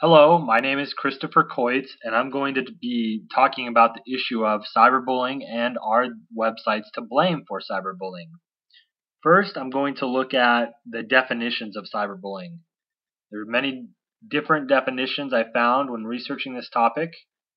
Hello, my name is Christopher Coitz, and I'm going to be talking about the issue of cyberbullying and are websites to blame for cyberbullying. First, I'm going to look at the definitions of cyberbullying. There are many different definitions I found when researching this topic,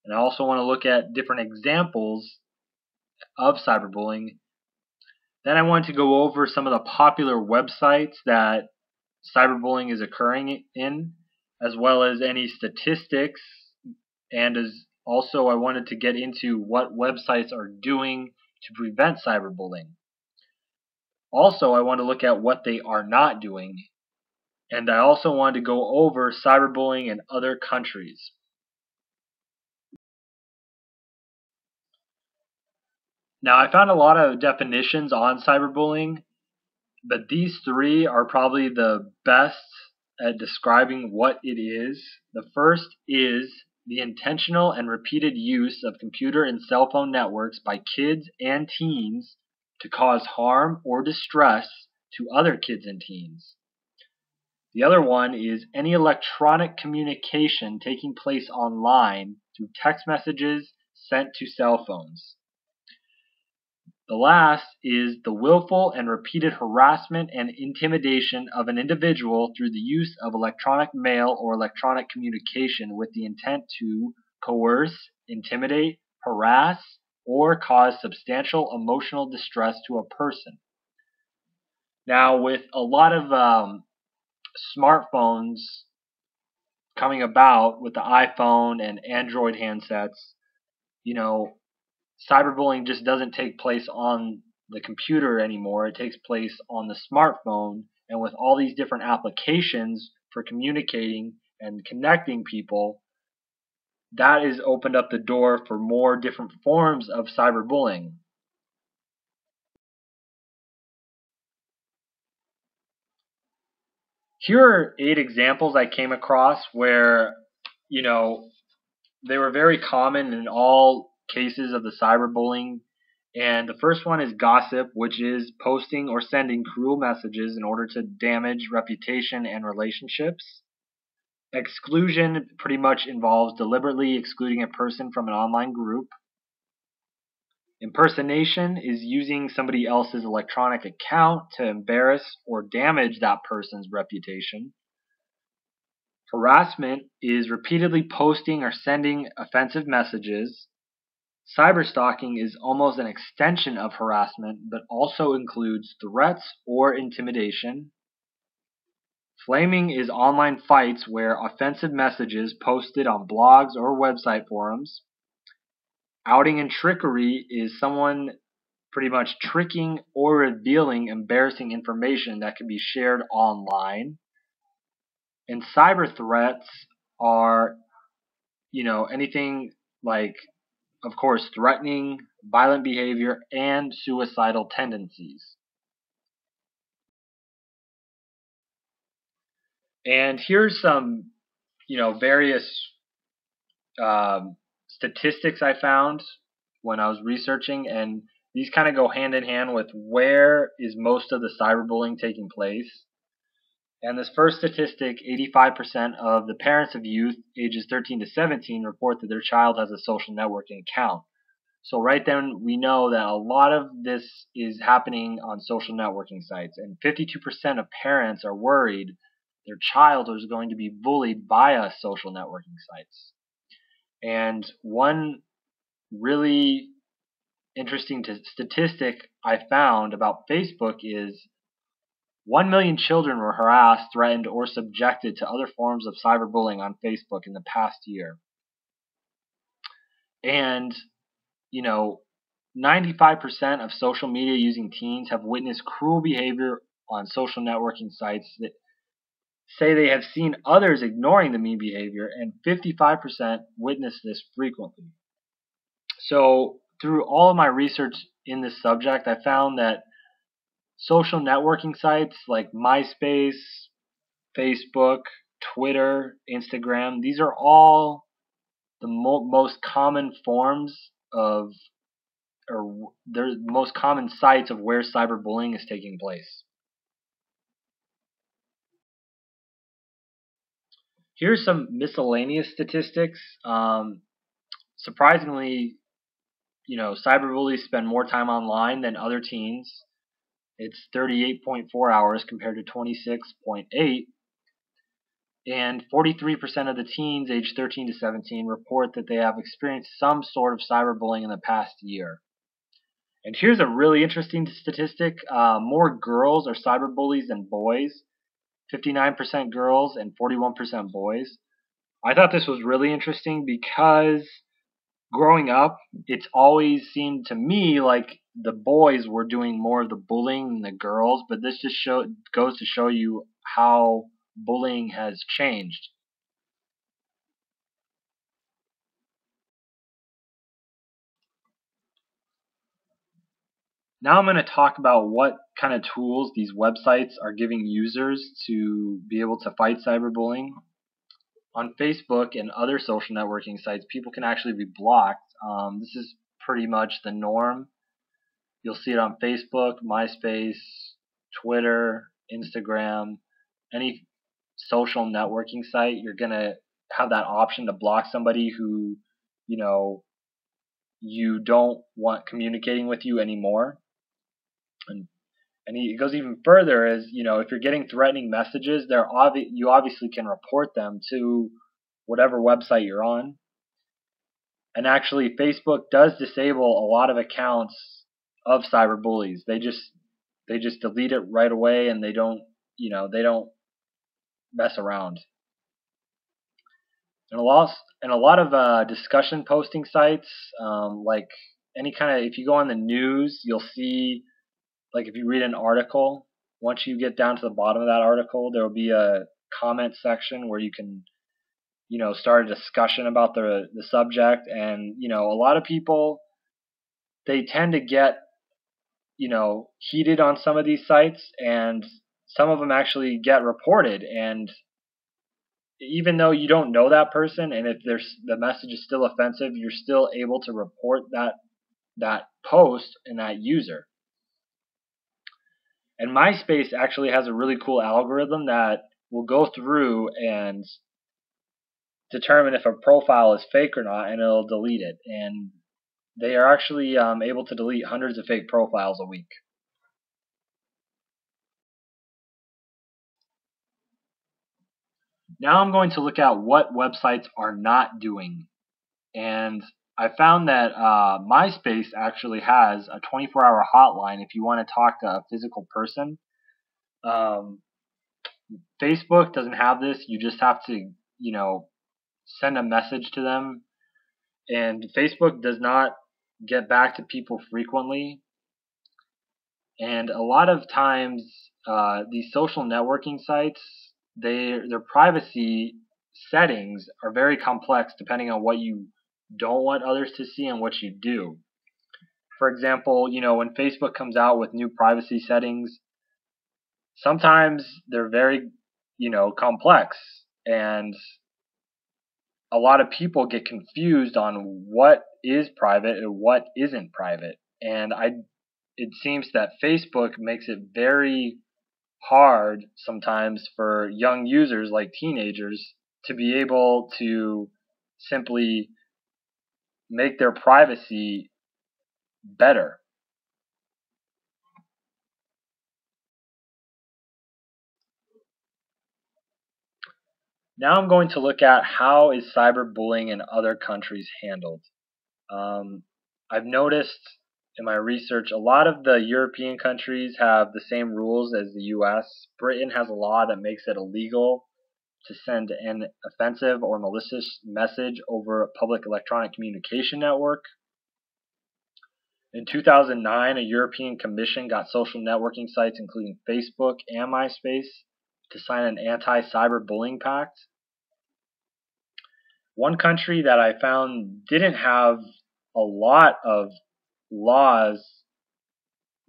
and I also want to look at different examples of cyberbullying. Then I want to go over some of the popular websites that cyberbullying is occurring in, as well as any statistics, and as also I wanted to get into what websites are doing to prevent cyberbullying. Also, I want to look at what they are not doing, and I also wanted to go over cyberbullying in other countries. Now, I found a lot of definitions on cyberbullying, but these three are probably the best at describing what it is. The first is the intentional and repeated use of computer and cell phone networks by kids and teens to cause harm or distress to other kids and teens. The other one is any electronic communication taking place online through text messages sent to cell phones. The last is the willful and repeated harassment and intimidation of an individual through the use of electronic mail or electronic communication with the intent to coerce, intimidate, harass, or cause substantial emotional distress to a person. Now, with a lot of smartphones coming about with the iPhone and Android handsets, cyberbullying just doesn't take place on the computer anymore. It takes place on the smartphone, and with all these different applications for communicating and connecting people, that has opened up the door for more different forms of cyberbullying. Here are 8 examples I came across where, they were very common in all cases of the cyberbullying. And the first one is gossip, which is posting or sending cruel messages in order to damage reputation and relationships. Exclusion pretty much involves deliberately excluding a person from an online group. Impersonation is using somebody else's electronic account to embarrass or damage that person's reputation. Harassment is repeatedly posting or sending offensive messages. Cyberstalking is almost an extension of harassment, but also includes threats or intimidation. Flaming is online fights where offensive messages posted on blogs or website forums. Outing and trickery is someone pretty much tricking or revealing embarrassing information that can be shared online. And cyber threats are, anything like, of course, threatening, violent behavior, and suicidal tendencies. And here's some, various statistics I found when I was researching, and these kind of go hand in hand with where is most of the cyberbullying taking place. And this first statistic, 85% of the parents of youth ages 13 to 17 report that their child has a social networking account. So right then we know that a lot of this is happening on social networking sites, and 52% of parents are worried their child is going to be bullied via social networking sites. And one really interesting statistic I found about Facebook is 1 million children were harassed, threatened, or subjected to other forms of cyberbullying on Facebook in the past year. And 95% of social media using teens have witnessed cruel behavior on social networking sites that say they have seen others ignoring the mean behavior, and 55% witness this frequently. So through all of my research in this subject, I found that social networking sites like MySpace, Facebook, Twitter, Instagram, these are all the most common forms of, or they're the most common sites of where cyberbullying is taking place. Here's some miscellaneous statistics. Surprisingly, cyberbullies spend more time online than other teens. It's 38.4 hours compared to 26.8. And 43% of the teens aged 13 to 17 report that they have experienced some sort of cyberbullying in the past year. And here's a really interesting statistic. More girls are cyberbullies than boys. 59% girls and 41% boys. I thought this was really interesting because growing up, it's always seemed to me like the boys were doing more of the bullying than the girls, but this just goes to show you how bullying has changed. Now I'm going to talk about what kind of tools these websites are giving users to be able to fight cyberbullying. On Facebook and other social networking sites, people can actually be blocked. This is pretty much the norm. You'll see it on Facebook, MySpace, Twitter, Instagram, any social networking site. You're going to have that option to block somebody who, you know, you don't want communicating with you anymore. And it goes even further as, if you're getting threatening messages, you obviously can report them to whatever website you're on. And actually, Facebook does disable a lot of accounts of cyberbullies. They just delete it right away, and they don't mess around. And a lot of discussion posting sites, like any kind of, if you go on the news, you'll see, like if you read an article, once you get down to the bottom of that article, there will be a comment section where you can, start a discussion about the subject. And, a lot of people, they tend to get, heated on some of these sites, and some of them actually get reported. And even though you don't know that person, and if the message is still offensive, you're still able to report that post and that user. And MySpace actually has a really cool algorithm that will go through and determine if a profile is fake or not, and it'll delete it. And they are actually able to delete hundreds of fake profiles a week. Now I'm going to look at what websites are not doing. And I found that MySpace actually has a 24-hour hotline if you want to talk to a physical person. Um, Facebook doesn't have this. You just have to, send a message to them. And Facebook does not get back to people frequently. And a lot of times, these social networking sites, their privacy settings are very complex depending on what you don't want others to see and what you do. For example, when Facebook comes out with new privacy settings, sometimes they're very, complex, and a lot of people get confused on what is private and what isn't private. And it seems that Facebook makes it very hard sometimes for young users like teenagers to be able to simply make their privacy better. Now I'm going to look at how is cyberbullying in other countries handled. Um, I've noticed in my research a lot of the European countries have the same rules as the US. Britain has a law that makes it illegal to send an offensive or malicious message over a public electronic communication network. In 2009, a European Commission got social networking sites, including Facebook and MySpace, to sign an anti-cyberbullying pact. One country that I found didn't have a lot of laws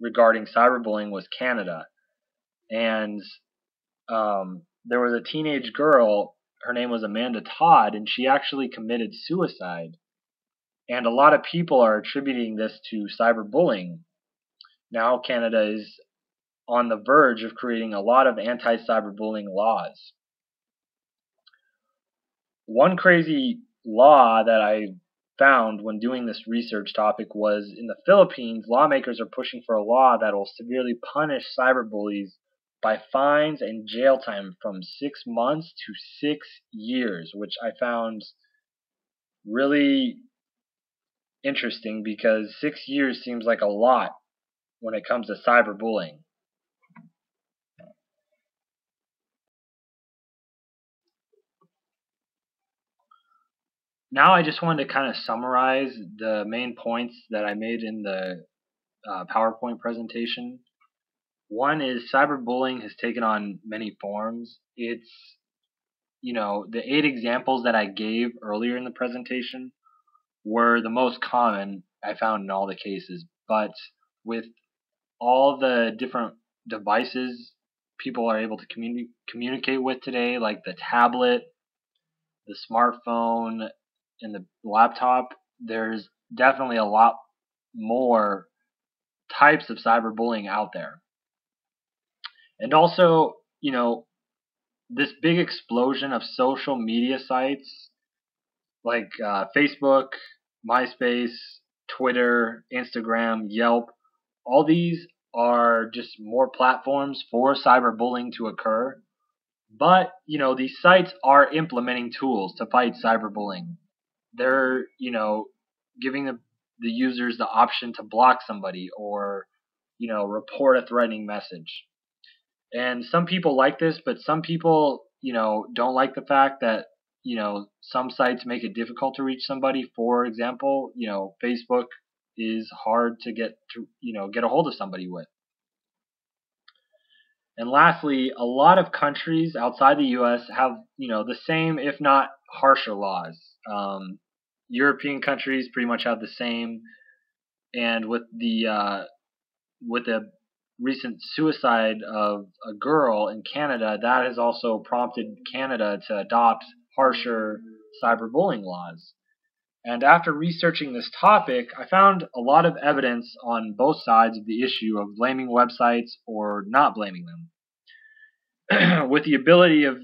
regarding cyberbullying was Canada. And there was a teenage girl, her name was Amanda Todd, and she actually committed suicide. And a lot of people are attributing this to cyberbullying. Now Canada is on the verge of creating a lot of anti-cyberbullying laws. One crazy law that I found when doing this research topic was in the Philippines, lawmakers are pushing for a law that will severely punish cyberbullies by fines and jail time from 6 months to 6 years, which I found really interesting because 6 years seems like a lot when it comes to cyberbullying. Now I just wanted to kind of summarize the main points that I made in the PowerPoint presentation. One is cyberbullying has taken on many forms. It's, the 8 examples that I gave earlier in the presentation were the most common I found in all the cases. But with all the different devices people are able to communicate with today, like the tablet, the smartphone, and the laptop, there's definitely a lot more types of cyberbullying out there. And also, this big explosion of social media sites like Facebook, MySpace, Twitter, Instagram, Yelp, all these are just more platforms for cyberbullying to occur. But, these sites are implementing tools to fight cyberbullying. They're, giving the users the option to block somebody or, report a threatening message. And some people like this, but some people, don't like the fact that, some sites make it difficult to reach somebody. For example, Facebook is hard to get a hold of somebody with. And lastly, a lot of countries outside the U.S. have, the same, if not harsher laws. European countries pretty much have the same. And with the recent suicide of a girl in Canada, that has also prompted Canada to adopt harsher cyberbullying laws. And after researching this topic, I found a lot of evidence on both sides of the issue of blaming websites or not blaming them. With the ability of,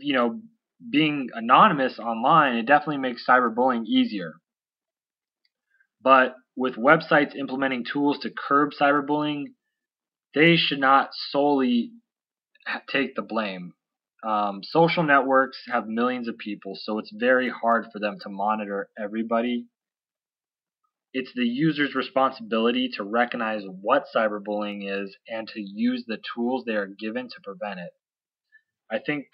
being anonymous online, it definitely makes cyberbullying easier. But with websites implementing tools to curb cyberbullying, they should not solely take the blame. Social networks have millions of people, so it's very hard for them to monitor everybody. It's the user's responsibility to recognize what cyberbullying is and to use the tools they are given to prevent it. I think,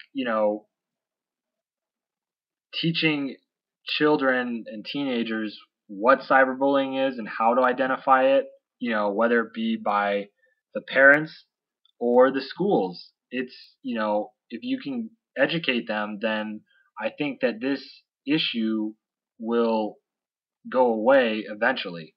teaching children and teenagers what cyberbullying is and how to identify it, whether it be by the parents or the schools. It's, if you can educate them, then I think that this issue will go away eventually.